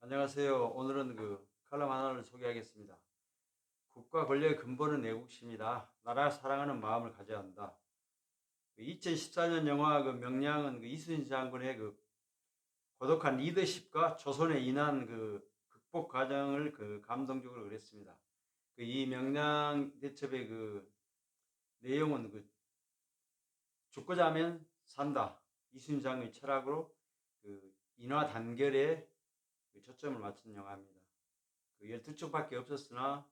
안녕하세요. 오늘은 칼럼 하나를 소개하겠습니다. 국가 권력의 근본은 애국심이다. 나라 사랑하는 마음을 가져야 한다. 2014년 영화 명량은 이순신 장군의 고독한 리더십과 조선의 인한 극복 과정을 감동적으로 그렸습니다. 이 명량 대첩의 내용은 죽고자 하면 산다. 이순신 장군의 철학으로 인화 단결에 초점을 맞춘 영화입니다. 12쪽밖에 없었으나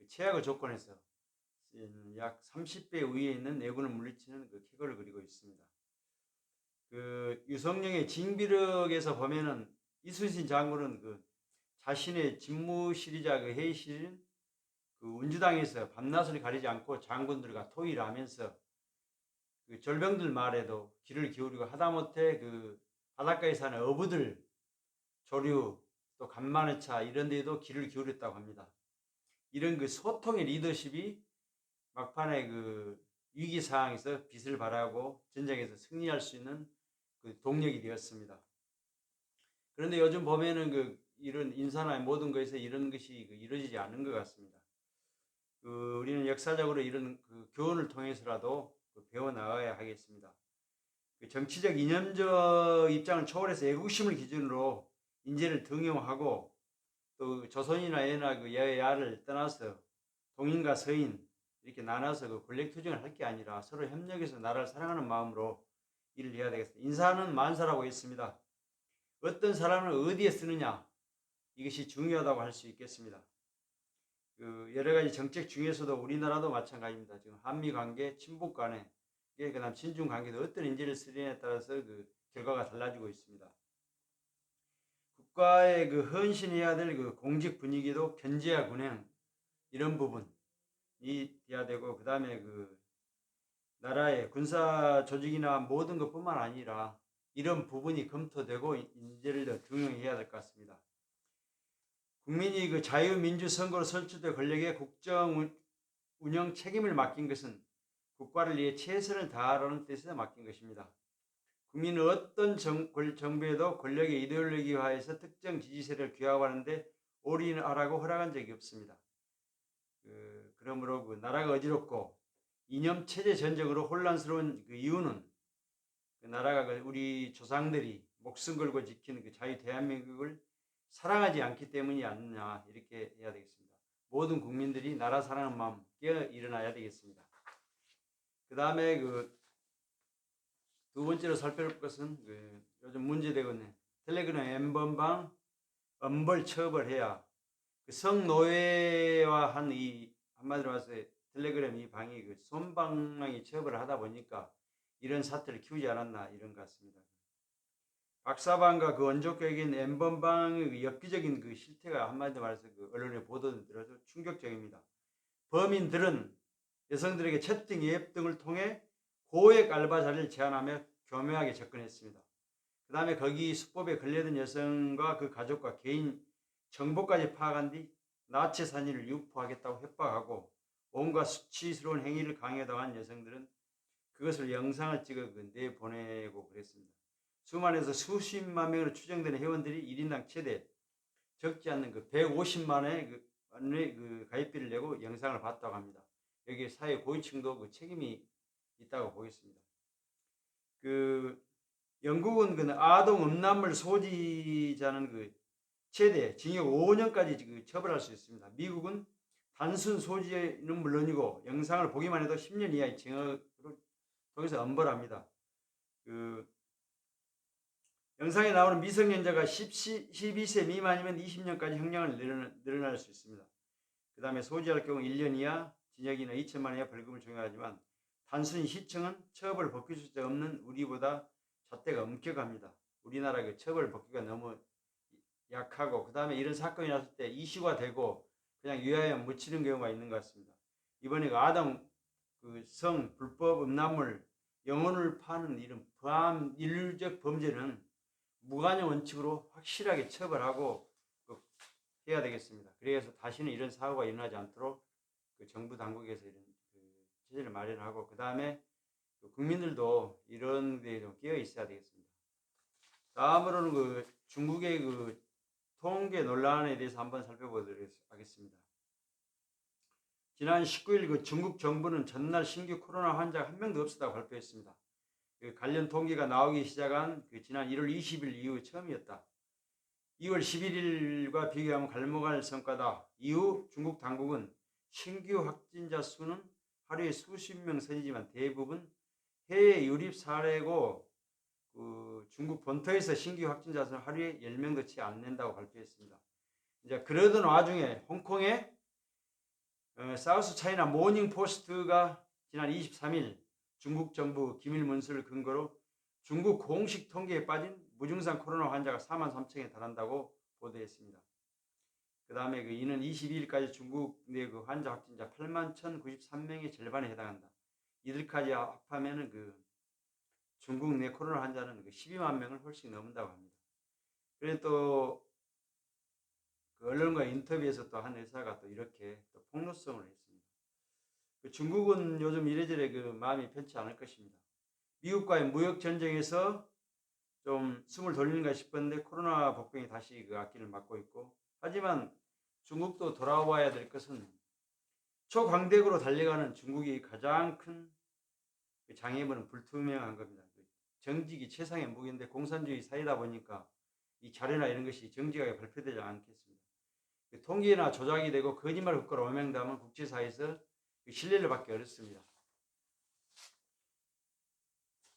최악의 조건에서 약 30배 위에 있는 내군을 물리치는 쾌거를 그리고 있습니다. 유성룡의 징비록에서 보면은 이순신 장군은 자신의 집무실이자 회의실인 운주당에서 밤낮을 가리지 않고 장군들과 토의를 하면서 절병들 말에도 귀를 기울이고 하다못해 바닷가에 사는 어부들 조류 또 간만의 차 이런 데에도 귀를 기울였다고 합니다. 이런 소통의 리더십이 막판에 위기 상황에서 빛을 발하고 전쟁에서 승리할 수 있는 동력이 되었습니다. 그런데 요즘 보면은 이런 인사나 모든 것에서 이런 것이 이루어지지 않는 것 같습니다. 우리는 역사적으로 이런 교훈을 통해서라도 배워 나가야 하겠습니다. 정치적 이념적 입장을 초월해서 애국심을 기준으로 인재를 등용하고 또 조선이나 예나 여야를 떠나서 동인과 서인 이렇게 나눠서 권력투쟁을 할 게 아니라 서로 협력해서 나라를 사랑하는 마음으로 일을 해야 되겠습니다. 인사는 만사라고 했습니다. 어떤 사람을 어디에 쓰느냐 이것이 중요하다고 할 수 있겠습니다. 여러 가지 정책 중에서도 우리나라도 마찬가지입니다. 지금 한미 관계, 친북 간에 그다음 친중 관계도 어떤 인재를 쓰느냐에 따라서 결과가 달라지고 있습니다. 국가의 헌신해야 될 공직 분위기도 견제와 군행 이런 부분이 돼야 되고 그다음에 나라의 군사 조직이나 모든 것뿐만 아니라 이런 부분이 검토되고 인재를 더 등용해야 될 것 같습니다. 국민이 자유민주 선거로 설치된 권력의 국정 운영 책임을 맡긴 것은 국가를 위해 최선을 다하라는 뜻에서 맡긴 것입니다. 국민은 어떤 정부에도 권력의 이데올로기화해서 특정 지지세를 규합하는데 올인하라고 허락한 적이 없습니다. 그러므로 나라가 어지럽고 이념 체제 전적으로 혼란스러운 이유는 나라가 우리 조상들이 목숨 걸고 지키는 자유 대한민국을 사랑하지 않기 때문이 아니냐 이렇게 해야 되겠습니다. 모든 국민들이 나라 사랑하는 마음 깨어 일어나야 되겠습니다. 그 다음에 두 번째로 살펴볼 것은 요즘 문제되고 있는 텔레그램 N번방 엄벌 처벌해야 성노예와 한마디로 말해서 텔레그램 이 방이 솜방망이 처벌을 하다 보니까 이런 사태를 키우지 않았나 이런 것 같습니다. 박사방과 원조격인 N번방의 엽기적인 실태가 한마디로 말해서 언론에 보도들어서 충격적입니다. 범인들은 여성들에게 채팅 앱 등을 통해 고액 알바 자리를 제안하며 교묘하게 접근했습니다. 그 다음에 거기 수법에 걸려든 여성과 그 가족과 개인 정보까지 파악한 뒤 나체 사진을 유포하겠다고 협박하고 온갖 수치스러운 행위를 강요당한 여성들은 그것을 영상을 찍어 내보내고 그랬습니다. 수만에서 수십만 명으로 추정되는 회원들이 1인당 최대 적지 않는 150만의 가입비를 내고 영상을 봤다고 합니다. 여기에 사회 고위층도 책임이 있다고 보겠습니다. 영국은 아동 음란물 소지자는 최대 징역 5년까지 처벌할 수 있습니다. 미국은 단순 소지는 물론이고 영상을 보기만 해도 10년 이하의 징역을 통해서 엄벌합니다. 영상에 나오는 미성년자가 12세 미만이면 20년까지 형량을 늘어날 수 있습니다. 그 다음에 소지할 경우 1년 이하 징역이나 2천만 원 이하 벌금을 적용하지만 단순히 시청은 처벌 법규 수가 없는 우리보다 잣대가 엄격합니다. 우리나라 처벌 법규가 너무 약하고 그 다음에 이런 사건이 났을 때 이슈가 되고 그냥 유야에 묻히는 경우가 있는 것 같습니다. 이번에 아동 성 불법 음란물 영혼을 파는 이런 인류적 범죄는 무관용 원칙으로 확실하게 처벌하고 해야 되겠습니다. 그래서 다시는 이런 사고가 일어나지 않도록 정부 당국에서 이런 체제를 마련하고 그 다음에 국민들도 이런 데에 좀 깨어 있어야 되겠습니다. 다음으로는 중국의 통계 논란에 대해서 한번 살펴보도록 하겠습니다. 지난 19일 그 중국 정부는 전날 신규 코로나 환자가 한 명도 없었다고 발표했습니다. 그 관련 통계가 나오기 시작한 그 지난 1월 20일 이후 처음이었다. 2월 11일과 비교하면 갈무갈 성과다. 이후 중국 당국은 신규 확진자 수는 하루에 수십 명 선이지만 대부분 해외 유입 사례고 그 중국 본토에서 신규 확진자 수는 하루에 10명도 채 안 된다고 발표했습니다. 이제 그러던 와중에 홍콩의 사우스 차이나 모닝 포스트가 지난 23일 중국 정부 기밀 문서를 근거로 중국 공식 통계에 빠진 무증상 코로나 환자가 43,000에 달한다고 보도했습니다. 그 다음에 이는 22일까지 중국 내 그 환자 확진자 81,093명의 절반에 해당한다. 이들까지 합하면은 중국 내 코로나 환자는 12만 명을 훨씬 넘는다고 합니다. 그런데 또 언론과 인터뷰에서 또 한 의사가 또 이렇게 또 폭로성을 했습니다. 중국은 요즘 이래저래 마음이 편치 않을 것입니다. 미국과의 무역 전쟁에서 좀 숨을 돌리는가 싶었는데 코로나 복병이 다시 앞길을 막고 있고, 하지만 중국도 돌아와야 될 것은 초강대국으로 달려가는 중국이 가장 큰 장애물은 불투명한 겁니다. 정직이 최상의 무기인데 공산주의 사회다 보니까 이 자료나 이런 것이 정직하게 발표되지 않겠습니다. 통계나 조작이 되고 거짓말 국가로 오명담은 국제사회에서 신뢰를 받기 어렵습니다.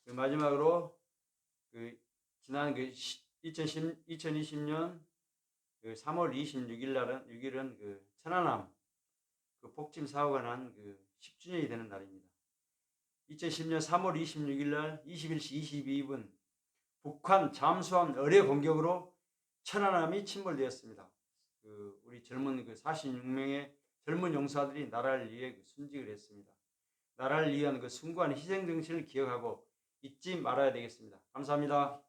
마지막으로 지난 2020년 3월 26일은 천안함 폭침 사고가 난 10주년이 되는 날입니다. 2010년 3월 26일 날 21시 22분 북한 잠수함 어뢰 공격으로 천안함이 침몰되었습니다. 우리 젊은 46명의 젊은 용사들이 나라를 위해 순직을 했습니다. 나라를 위한 숭고한 희생 정신을 기억하고 잊지 말아야 되겠습니다. 감사합니다.